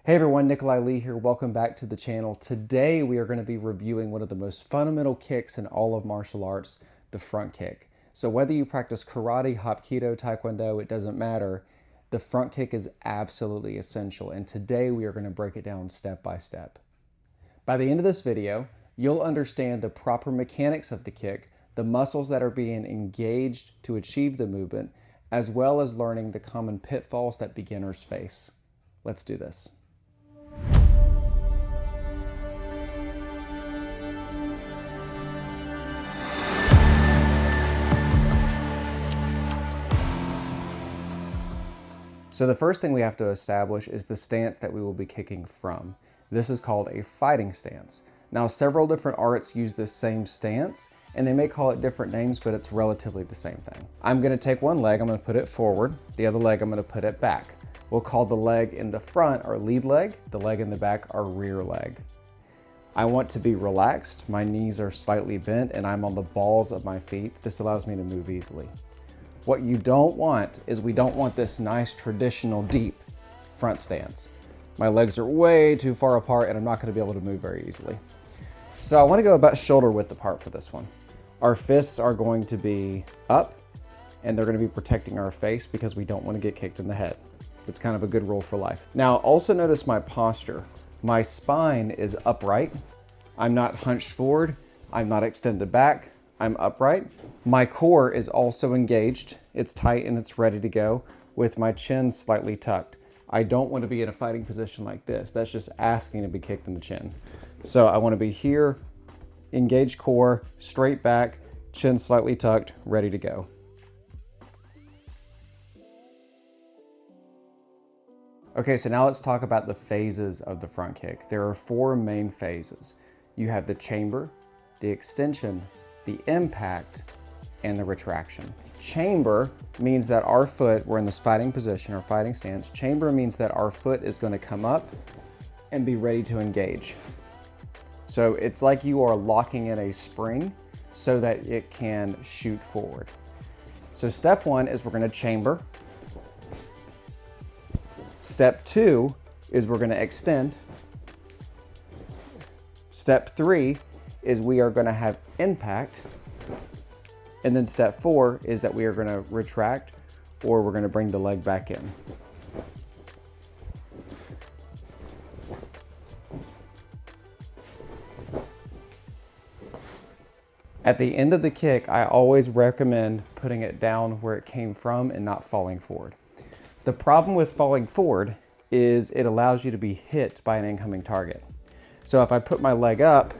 Hey everyone, Nikolai Lee here. Welcome back to the channel. Today we are going to be reviewing one of the most fundamental kicks in all of martial arts, the front kick. So whether you practice karate, Hapkido, Taekwondo, it doesn't matter. The front kick is absolutely essential, and today we are going to break it down step by step. By the end of this video, you'll understand the proper mechanics of the kick, the muscles that are being engaged to achieve the movement, as well as learning the common pitfalls that beginners face. Let's do this. So the first thing we have to establish is the stance that we will be kicking from. This is called a fighting stance. Now, several different arts use this same stance, and they may call it different names, but it's relatively the same thing. I'm gonna take one leg, I'm gonna put it forward. The other leg, I'm gonna put it back. We'll call the leg in the front our lead leg, the leg in the back our rear leg. I want to be relaxed. My knees are slightly bent and I'm on the balls of my feet. This allows me to move easily. What you don't want is we don't want this nice traditional deep front stance. My legs are way too far apart and I'm not going to be able to move very easily. So I want to go about shoulder width apart for this one. Our fists are going to be up and they're going to be protecting our face because we don't want to get kicked in the head. It's kind of a good rule for life. Now also notice my posture. My spine is upright. I'm not hunched forward. I'm not extended back. I'm upright. My core is also engaged. It's tight and it's ready to go with my chin slightly tucked. I don't want to be in a fighting position like this. That's just asking to be kicked in the chin. So I want to be here, engaged core, straight back, chin slightly tucked, ready to go. Okay, so now let's talk about the phases of the front kick. There are four main phases. You have the chamber, the extension, the impact, and the retraction. Chamber means that our foot, we're in this fighting position or fighting stance. Chamber means that our foot is going to come up and be ready to engage. So it's like you are locking in a spring so that it can shoot forward. So step one is we're going to chamber. Step two is we're going to extend. Step three is we are going to have impact. And then step four is that we are going to retract or we're going to bring the leg back in. At the end of the kick, I always recommend putting it down where it came from and not falling forward. The problem with falling forward is it allows you to be hit by an incoming target. So if I put my leg up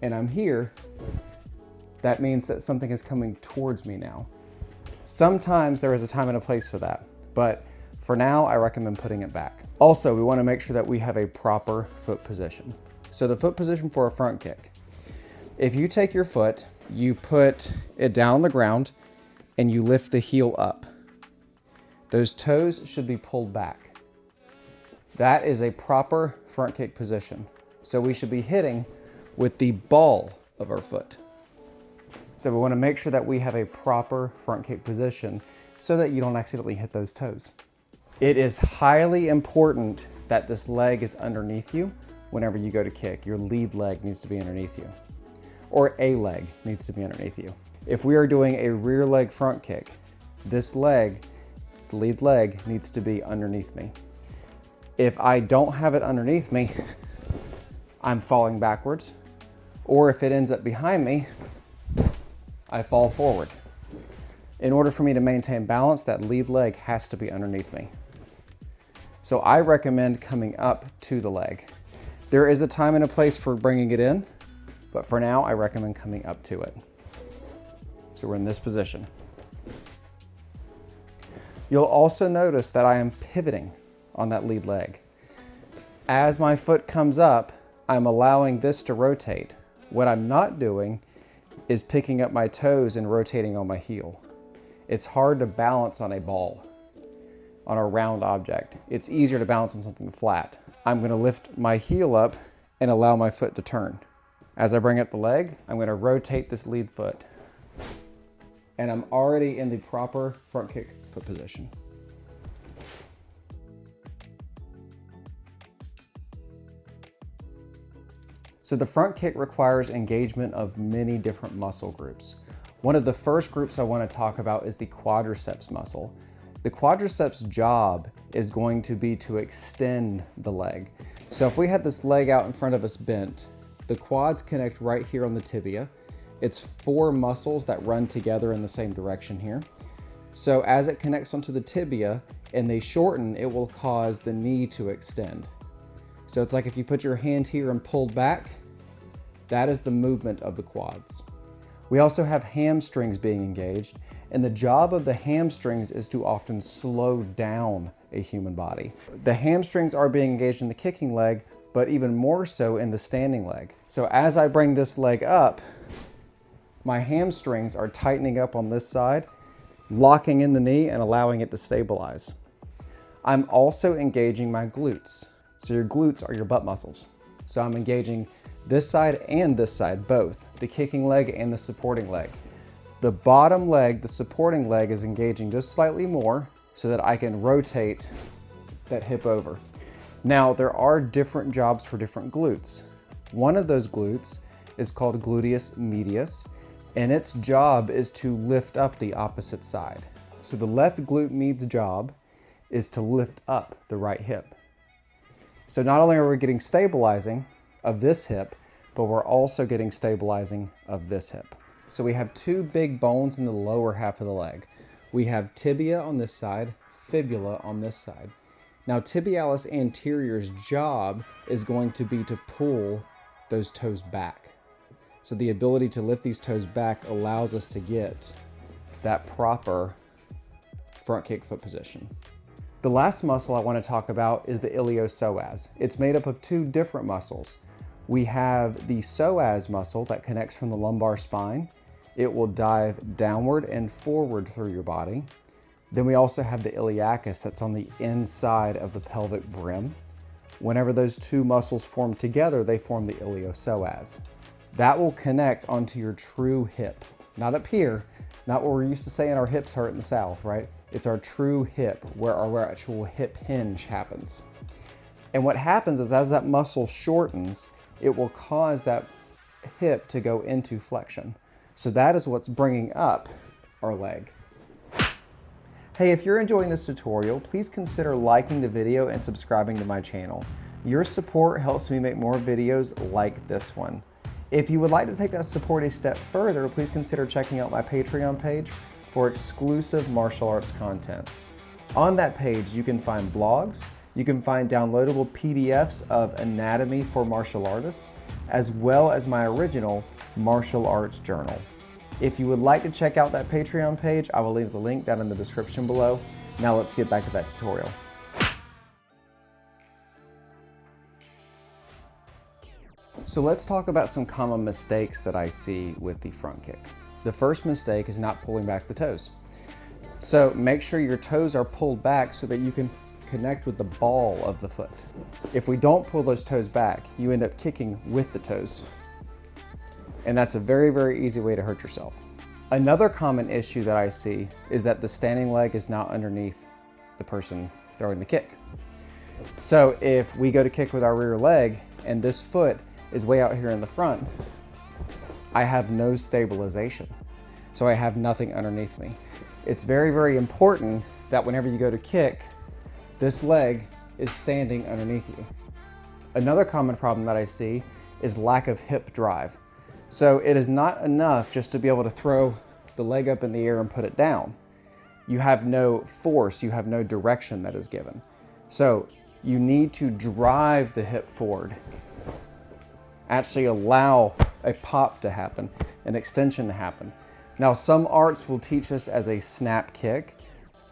and I'm here, that means that something is coming towards me now. Sometimes there is a time and a place for that, but for now, I recommend putting it back. Also, we want to make sure that we have a proper foot position. So the foot position for a front kick. If you take your foot, you put it down on the ground and you lift the heel up. Those toes should be pulled back. That is a proper front kick position. So we should be hitting with the ball of our foot. So we want to make sure that we have a proper front kick position so that you don't accidentally hit those toes. It is highly important that this leg is underneath you whenever you go to kick. Your lead leg needs to be underneath you, or a leg needs to be underneath you. If we are doing a rear leg front kick, this leg, the lead leg, needs to be underneath me. If I don't have it underneath me, I'm falling backwards, or if it ends up behind me, I fall forward. In order for me to maintain balance, that lead leg has to be underneath me. So I recommend coming up to the leg. There is a time and a place for bringing it in, but for now, I recommend coming up to it. So we're in this position. You'll also notice that I am pivoting on that lead leg. As my foot comes up, I'm allowing this to rotate. What I'm not doing is picking up my toes and rotating on my heel. It's hard to balance on a ball, on a round object. It's easier to balance on something flat. I'm going to lift my heel up and allow my foot to turn. As I bring up the leg, I'm going to rotate this lead foot. And I'm already in the proper front kick foot position. So the front kick requires engagement of many different muscle groups. One of the first groups I want to talk about is the quadriceps muscle. The quadriceps job is going to be to extend the leg. So if we had this leg out in front of us bent, the quads connect right here on the tibia. It's 4 muscles that run together in the same direction here. So as it connects onto the tibia and they shorten, it will cause the knee to extend. So it's like if you put your hand here and pulled back, that is the movement of the quads. We also have hamstrings being engaged, and the job of the hamstrings is to often slow down a human body. The hamstrings are being engaged in the kicking leg, but even more so in the standing leg. So as I bring this leg up, my hamstrings are tightening up on this side, locking in the knee and allowing it to stabilize. I'm also engaging my glutes. So your glutes are your butt muscles. So I'm engaging this side and this side, both, the kicking leg and the supporting leg. The bottom leg, the supporting leg, is engaging just slightly more so that I can rotate that hip over. Now, there are different jobs for different glutes. One of those glutes is called gluteus medius, and its job is to lift up the opposite side. So the left glute med's job is to lift up the right hip. So not only are we getting stabilizing of this hip, but we're also getting stabilizing of this hip. So we have 2 big bones in the lower half of the leg. We have tibia on this side, fibula on this side. Now tibialis anterior's job is going to be to pull those toes back. So the ability to lift these toes back allows us to get that proper front kick foot position. The last muscle I want to talk about is the iliopsoas. It's made up of 2 different muscles. We have the psoas muscle that connects from the lumbar spine. It will dive downward and forward through your body. Then we also have the iliacus that's on the inside of the pelvic brim. Whenever those 2 muscles form together, they form the iliopsoas. That will connect onto your true hip. Not up here, not what we're used to saying our hips hurt in the South, right? It's our true hip, where our actual hip hinge happens. And what happens is as that muscle shortens, it will cause that hip to go into flexion. So that is what's bringing up our leg. Hey, if you're enjoying this tutorial, please consider liking the video and subscribing to my channel. Your support helps me make more videos like this one. If you would like to take that support a step further, please consider checking out my Patreon page for exclusive martial arts content. On that page, you can find blogs, you can find downloadable PDFs of anatomy for martial artists, as well as my original martial arts journal. If you would like to check out that Patreon page, I will leave the link down in the description below. Now let's get back to that tutorial. So let's talk about some common mistakes that I see with the front kick. The first mistake is not pulling back the toes. So make sure your toes are pulled back so that you can connect with the ball of the foot. If we don't pull those toes back, you end up kicking with the toes. And that's a very, very easy way to hurt yourself. Another common issue that I see is that the standing leg is not underneath the person throwing the kick. So if we go to kick with our rear leg and this foot is way out here in the front, I have no stabilization. So I have nothing underneath me. It's very, very important that whenever you go to kick, this leg is standing underneath you. Another common problem that I see is lack of hip drive. So it is not enough just to be able to throw the leg up in the air and put it down. You have no force, you have no direction that is given. So you need to drive the hip forward. Actually allow a pop to happen, an extension to happen. Now, some arts will teach us as a snap kick.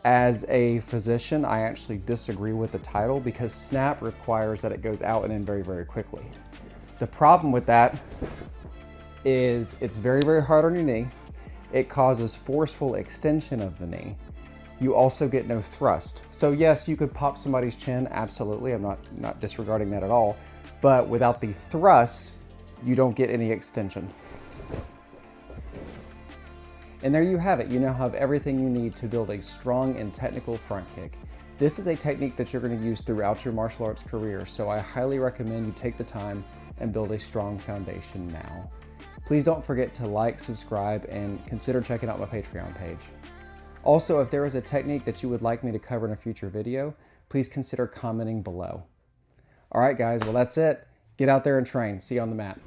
As a physician, I actually disagree with the title because snap requires that it goes out and in very, very quickly. The problem with that is it's very, very hard on your knee. It causes forceful extension of the knee. You also get no thrust. So yes, you could pop somebody's chin, absolutely. I'm not disregarding that at all. But without the thrust, you don't get any extension. And there you have it. You now have everything you need to build a strong and technical front kick. This is a technique that you're going to use throughout your martial arts career, so I highly recommend you take the time and build a strong foundation now. Please don't forget to like, subscribe, and consider checking out my Patreon page. Also, if there is a technique that you would like me to cover in a future video, please consider commenting below. All right, guys, well, that's it. Get out there and train. See you on the mat.